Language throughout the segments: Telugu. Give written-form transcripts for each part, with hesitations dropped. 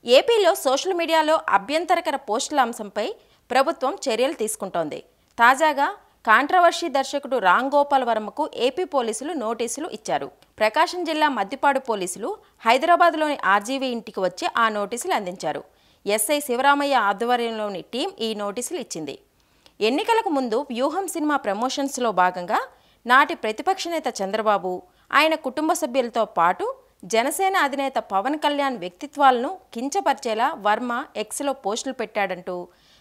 ఏపీలో సోషల్ మీడియాలో అభ్యంతరకర పోస్టుల అంశంపై ప్రభుత్వం చర్యలు తీసుకుంటోంది. తాజాగా కాంట్రవర్షీ దర్శకుడు రామ్ గోపాల్ వర్మకు ఏపీ పోలీసులు నోటీసులు ఇచ్చారు. ప్రకాశం జిల్లా మద్దిపాడు పోలీసులు హైదరాబాద్లోని ఆర్జీవీ ఇంటికి వచ్చి ఆ నోటీసులు అందించారు. ఎస్ఐ శివరామయ్య ఆధ్వర్యంలోని టీం ఈ నోటీసులు ఇచ్చింది. ఎన్నికలకు ముందు వ్యూహం సినిమా ప్రమోషన్స్లో భాగంగా నాటి ప్రతిపక్ష నేత చంద్రబాబు, ఆయన కుటుంబ సభ్యులతో పాటు జనసేన అధినేత పవన్ కళ్యాణ్ వ్యక్తిత్వాలను కించపరిచేలా వర్మ ఎక్స్లో పోస్టులు పెట్టాడంటూ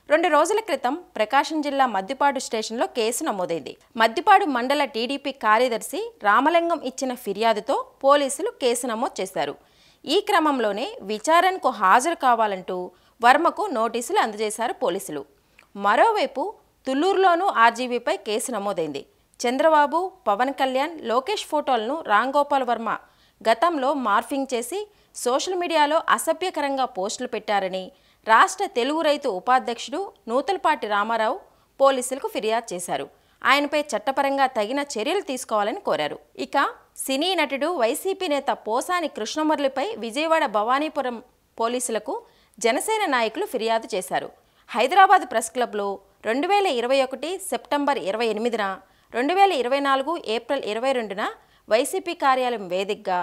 2 రోజుల క్రితం ప్రకాశం జిల్లా మద్దిపాడు స్టేషన్లో కేసు నమోదైంది. మద్దిపాడు మండల టీడీపీ కార్యదర్శి రామలింగం ఇచ్చిన ఫిర్యాదుతో పోలీసులు కేసు నమోదు చేశారు. ఈ క్రమంలోనే విచారణకు హాజరు కావాలంటూ వర్మకు నోటీసులు అందజేశారు పోలీసులు. మరోవైపు తుళ్లూరులోనూ ఆర్జీవీపై కేసు నమోదైంది. చంద్రబాబు, పవన్ కళ్యాణ్, లోకేష్ ఫోటోలను రామ్ గోపాల్ వర్మ గతంలో మార్ఫింగ్ చేసి సోషల్ మీడియాలో అసభ్యకరంగా పోస్టులు పెట్టారని రాష్ట్ర తెలుగు రైతు ఉపాధ్యక్షుడు నూతలపాటి రామారావు పోలీసులకు ఫిర్యాదు చేశారు. ఆయనపై చట్టపరంగా తగిన చర్యలు తీసుకోవాలని కోరారు. ఇక సినీ నటుడు వైసీపీ నేత పోసాని కృష్ణమురళిపై విజయవాడ భవానీపురం పోలీసులకు జనసేన నాయకులు ఫిర్యాదు చేశారు. హైదరాబాద్ ప్రెస్ క్లబ్లో 2021 సెప్టెంబర్ 28న 2024 ఏప్రిల్ 22న వైసీపీ కార్యాలయం వేదికగా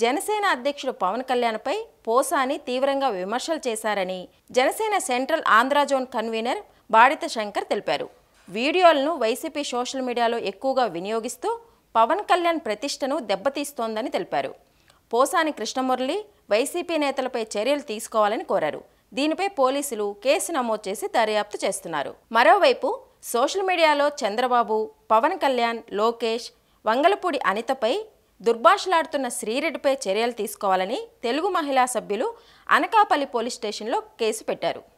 జనసేన అధ్యక్షుడు పవన్ కళ్యాణ్పై పోసాని తీవ్రంగా విమర్శలు చేశారని Janasena central Andhra zone convener Badita Shankar తెలిపారు. వీడియోలను వైసీపీ సోషల్ మీడియాలో ఎక్కువగా వినియోగిస్తూ పవన్ కళ్యాణ్ ప్రతిష్టను దెబ్బతీస్తోందని తెలిపారు. పోసాని కృష్ణమురళి వైసీపీ నేతలపై చర్యలు తీసుకోవాలని కోరారు. దీనిపై పోలీసులు కేసు నమోదు చేసి దర్యాప్తు చేస్తున్నారు. మరోవైపు సోషల్ మీడియాలో చంద్రబాబు, పవన్ కళ్యాణ్, లోకేష్, వంగలపూడి అనితపై దుర్భాషలాడుతున్న శ్రీరెడ్డిపై చర్యలు తీసుకోవాలని తెలుగు మహిళా సభ్యులు అనకాపల్లి పోలీస్ స్టేషన్లో కేసు పెట్టారు.